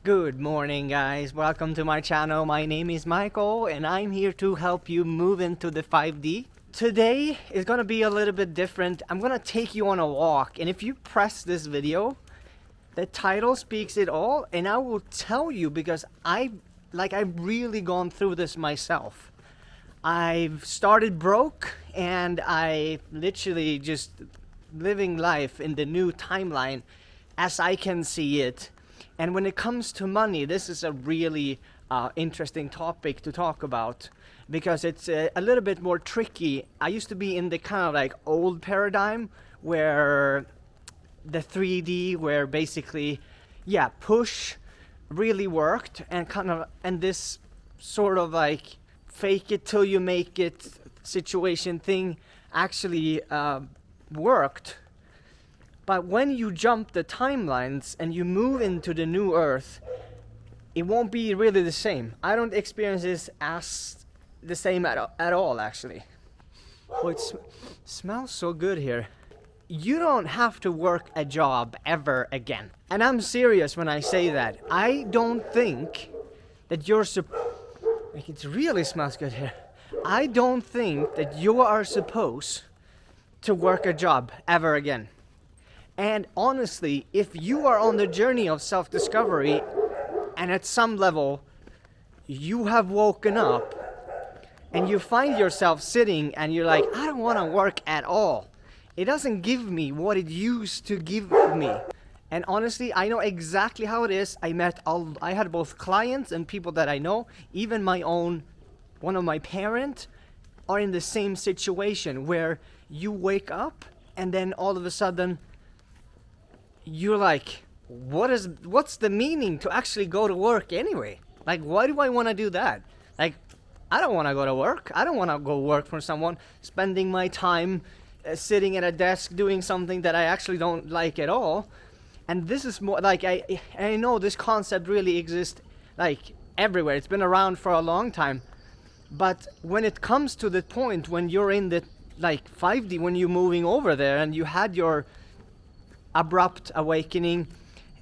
Good morning, guys. Welcome to my channel. My name is Michael and I'm here to help you move into the 5D. Today is gonna be a little bit different. I'm gonna take you on a walk, and if you press this video, the title speaks it all, and I will tell you because I've really gone through this myself. I've started broke and I literally just living life in the new timeline as I can see it. And when it comes to money, this is a really interesting topic to talk about because it's a little bit more tricky. I used to be in the kind of like old paradigm where the 3D, where basically, push really worked, and this sort of like fake it till you make it situation thing actually worked. But when you jump the timelines and you move into the new earth, it won't be really the same. I don't experience this as the same at all, actually. Oh, it smells so good here. You don't have to work a job ever again. And I'm serious when I say that. I don't think that it really smells good here. I don't think that you are supposed to work a job ever again. And honestly, if you are on the journey of self-discovery and at some level you have woken up and you find yourself sitting and you're like, I don't want to work at all. It doesn't give me what it used to give me. And honestly, I know exactly how it is. I had both clients and people that I know, even one of my parents are in the same situation where you wake up and then all of a sudden you're like, what's the meaning to actually go to work anyway? Like, why do I want to do that? Like, I don't want to go to work. I don't want to go work for someone, spending my time sitting at a desk doing something that I actually don't like at all. And this is more like, I know this concept really exists like everywhere. It's been around for a long time. But when it comes to the point when you're in the like 5D, when you're moving over there and you had your abrupt awakening,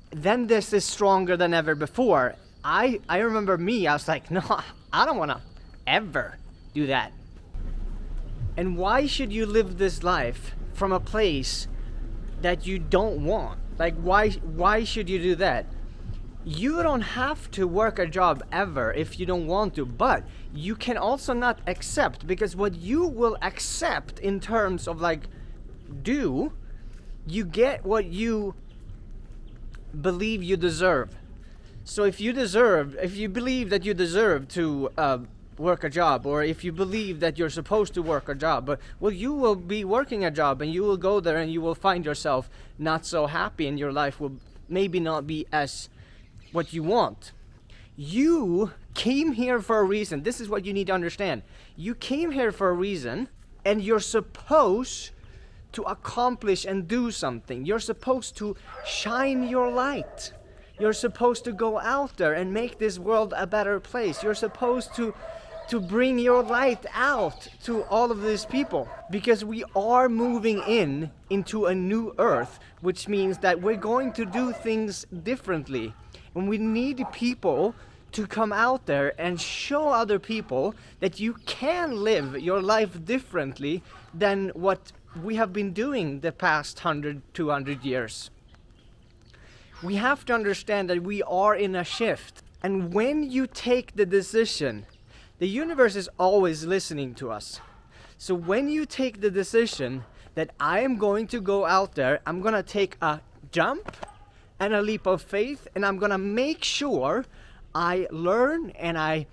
then this is stronger than ever before. I remember I was like, no, I don't want to ever do that. And why should you live this life from a place that you don't want? Like, why should you do that? You don't have to work a job ever if you don't want to, but you can also not accept, because what you will accept in terms of like you get what you believe you deserve. So if you believe that you deserve to work a job, or if you believe that you're supposed to work a job, well, you will be working a job and you will go there and you will find yourself not so happy, and your life will maybe not be as what you want. You came here for a reason. This is what you need to understand. You came here for a reason, and you're supposed to accomplish and do something. You're supposed to shine your light. You're supposed to go out there and make this world a better place. You're supposed to bring your light out to all of these people, because we are moving into a new earth, which means that we're going to do things differently. And we need people to come out there and show other people that you can live your life differently than what we have been doing the past 100, 200 years. We have to understand that we are in a shift. And when you take the decision, the universe is always listening to us. So when you take the decision that I am going to go out there, I'm going to take a jump and a leap of faith, and I'm going to make sure I learn and I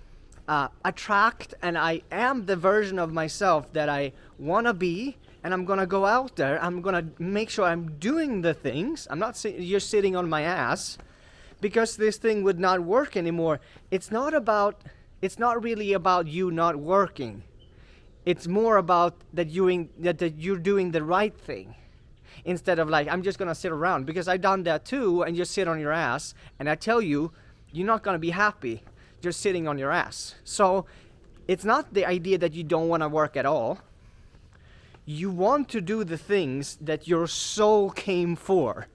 attract and I am the version of myself that I want to be. And I'm going to go out there, I'm going to make sure I'm doing the things. I'm not just sitting on my ass, because this thing would not work anymore. It's not really about you not working. It's more about that you're doing the right thing. Instead of like, I'm just going to sit around, because I've done that too, and just sit on your ass. And I tell you, you're not going to be happy just sitting on your ass. So it's not the idea that you don't want to work at all. You want to do the things that your soul came for.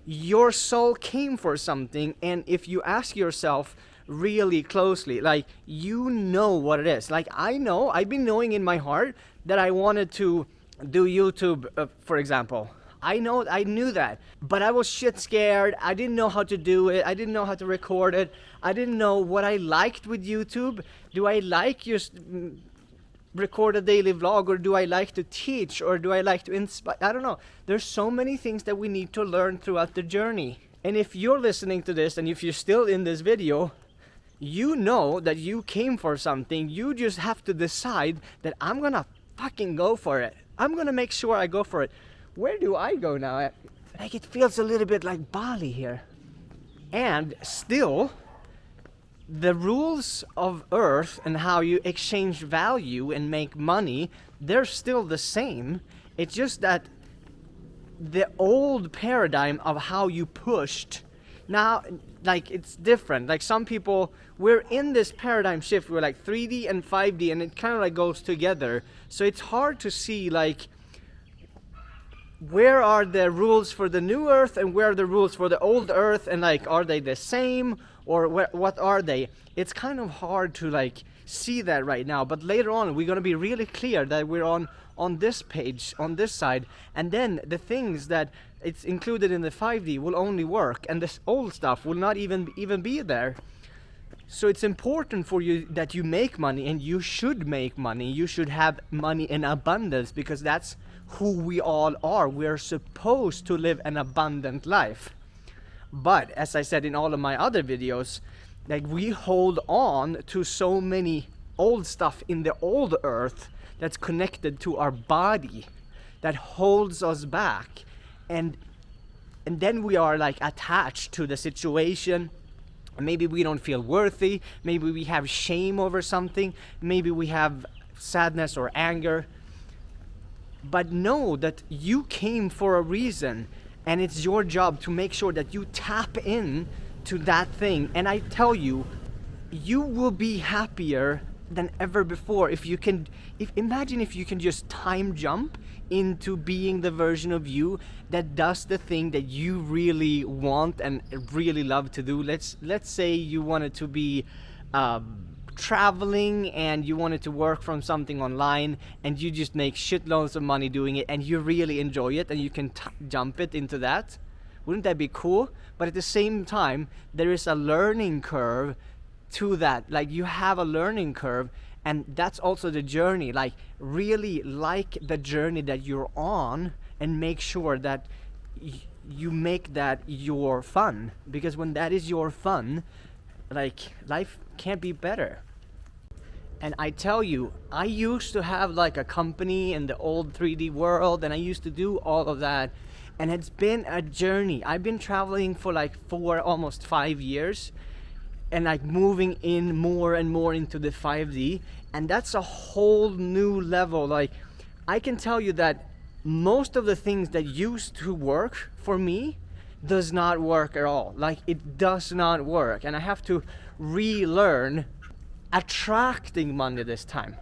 your soul came for something, and if you ask yourself really closely, like, you know what it is. Like, I've been knowing in my heart that I wanted to do YouTube, for example. I knew that, but I was shit scared. I didn't know how to do it. I didn't know how to record it. I didn't know what I liked with YouTube. Do I like just record a daily vlog, or do I like to teach, or do I like to inspire? I don't know. There's so many things that we need to learn throughout the journey. And if you're listening to this, and if you're still in this video, you know that you came for something. You just have to decide that I'm gonna fucking go for it. I'm gonna make sure I go for it. Where do I go now? Like, it feels a little bit like Bali here. And still, the rules of Earth and how you exchange value and make money, they're still the same. It's just that the old paradigm of how you pushed, now, like, it's different. Like, some people, we're in this paradigm shift. We're like 3D and 5D, and it kind of like goes together. So it's hard to see, like, where are the rules for the new Earth and where are the rules for the old Earth, and like, are they the same, or what are they? It's kind of hard to like see that right now, but later on we're going to be really clear that we're on this page, on this side, and then the things that it's included in the 5D will only work, and this old stuff will not even be there. So it's important for you that you make money, and you should make money. You should have money in abundance, because that's who we all are. We're supposed to live an abundant life. But as I said in all of my other videos, like, we hold on to so many old stuff in the old Earth that's connected to our body, that holds us back, and then we are like attached to the situation. Maybe we don't feel worthy, maybe we have shame over something, maybe we have sadness or anger. But know that you came for a reason, and it's your job to make sure that you tap in to that thing. And I tell you, you will be happier than ever before if you can, imagine if you can just time jump into being the version of you that does the thing that you really want and really love to do. Let's say you wanted to be traveling, and you wanted to work from something online, and you just make shitloads of money doing it, and you really enjoy it, and you can jump it into that. Wouldn't that be cool? But at the same time, there is a learning curve to that. Like, you have a learning curve, and that's also the journey. Like, really like the journey that you're on, and make sure that you make that your fun, because when that is your fun, like, life can't be better. And I tell you, I used to have like a company in the old 3D world, and I used to do all of that, and it's been a journey. I've been traveling for like almost 5 years, and like moving in more and more into the 5D, and that's a whole new level. Like, I can tell you that most of the things that used to work for me does not work at all. Like, it does not work, and I have to relearn attracting money this time.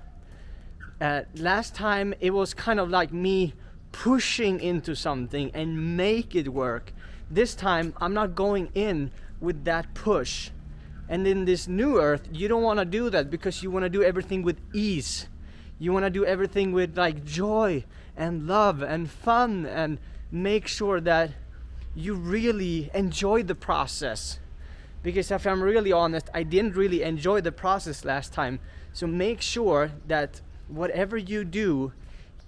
Last time it was kind of like me pushing into something and make it work. This time I'm not going in with that push. And in this new Earth, you don't want to do that, because you want to do everything with ease. You want to do everything with like joy and love and fun, and make sure that you really enjoy the process. Because if I'm really honest, I didn't really enjoy the process last time. So make sure that whatever you do,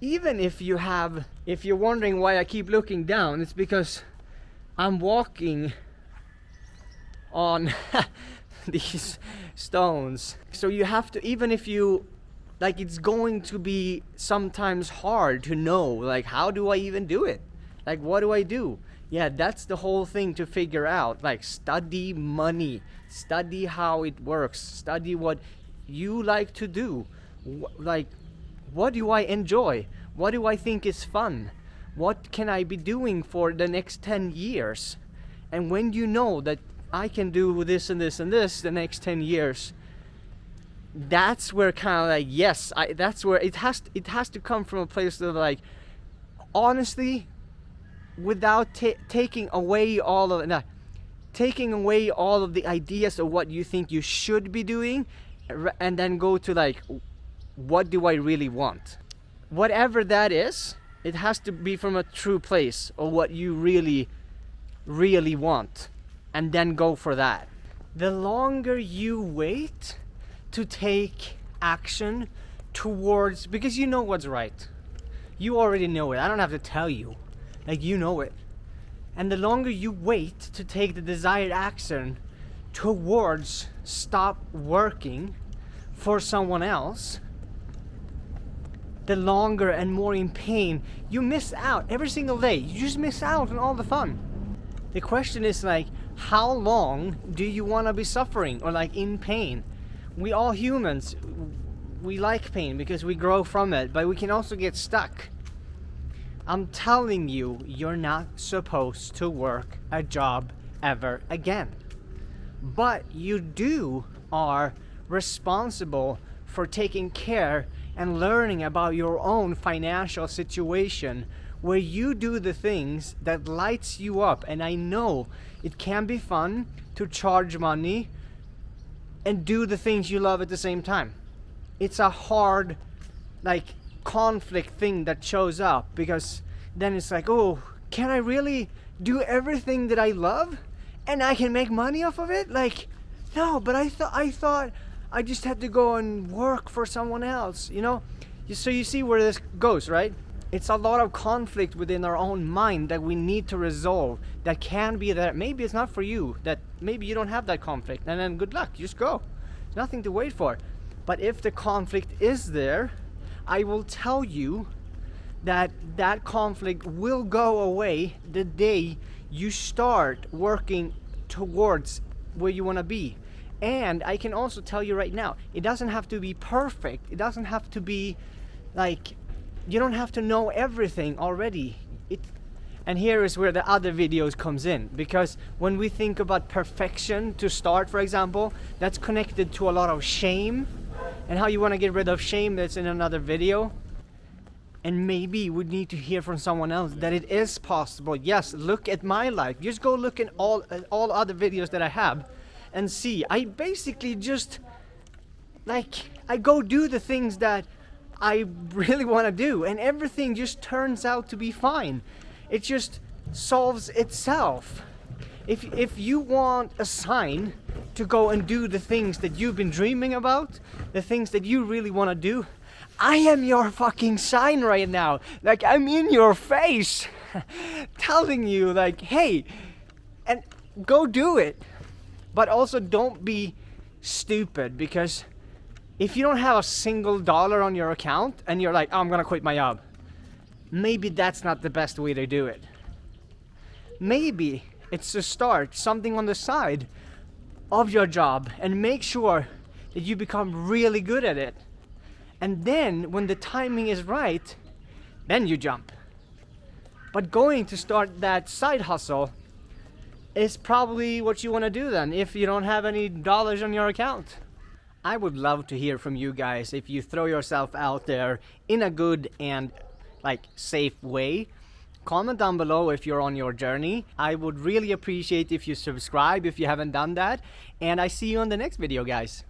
even if you're wondering why I keep looking down, it's because I'm walking on these stones. So you have to, even if you, like, it's going to be sometimes hard to know, like, how do I even do it? Like, what do I do? Yeah, that's the whole thing to figure out. Like, study money, study how it works, study what you like to do. Like, what do I enjoy? What do I think is fun? What can I be doing for the next 10 years? And when you know that I can do this and this and this the next 10 years, that's where kind of like, yes, that's where it has to come from a place of like, honestly, without taking away all of the ideas of what you think you should be doing, and then go to like, what do I really want? Whatever that is, it has to be from a true place of what you really, really want, and then go for that. The longer you wait to take action towards, because you know what's right. You already know it. I don't have to tell you. Like, you know it. And the longer you wait to take the desired action towards stop working for someone else, the longer and more in pain you miss out every single day. You just miss out on all the fun. The question is like, how long do you want to be suffering or like in pain? We all humans, we like pain because we grow from it, but we can also get stuck. I'm telling you, you're not supposed to work a job ever again. But you are responsible for taking care and learning about your own financial situation, where you do the things that lights you up. And I know it can be fun to charge money and do the things you love at the same time. It's a hard, like, conflict thing that shows up, because then it's like, oh, can I really do everything that I love and I can make money off of it? Like, no, but I thought I just had to go and work for someone else, you know? So you see where this goes, right? It's a lot of conflict within our own mind that we need to resolve. That can be that maybe it's not for you, that maybe you don't have that conflict, and then good luck, just go. There's nothing to wait for. But if the conflict is there, I will tell you that that conflict will go away the day you start working towards where you want to be. And I can also tell you right now, it doesn't have to be perfect. It doesn't have to be like, you don't have to know everything already. And here is where the other videos comes in, because when we think about perfection to start, for example, that's connected to a lot of shame, and how you want to get rid of shame. That's in another video. And maybe we need to hear from someone else that it is possible. Yes, look at my life. Just go look at all other videos that I have and see. I basically just, like, I go do the things that I really want to do, and everything just turns out to be fine. It just solves itself. If you want a sign to go and do the things that you've been dreaming about, the things that you really want to do, I am your fucking sign right now. Like, I'm in your face telling you, like, hey, and go do it. But also don't be stupid, because if you don't have a single dollar on your account and you're like, oh, I'm gonna quit my job, maybe that's not the best way to do it. Maybe it's to start something on the side of your job and make sure that you become really good at it. And then when the timing is right, then you jump. But going to start that side hustle is probably what you want to do then, if you don't have any dollars on your account. I would love to hear from you guys if you throw yourself out there in a good and like safe way. Comment down below if you're on your journey. I would really appreciate if you subscribe if you haven't done that. And I see you on the next video, guys.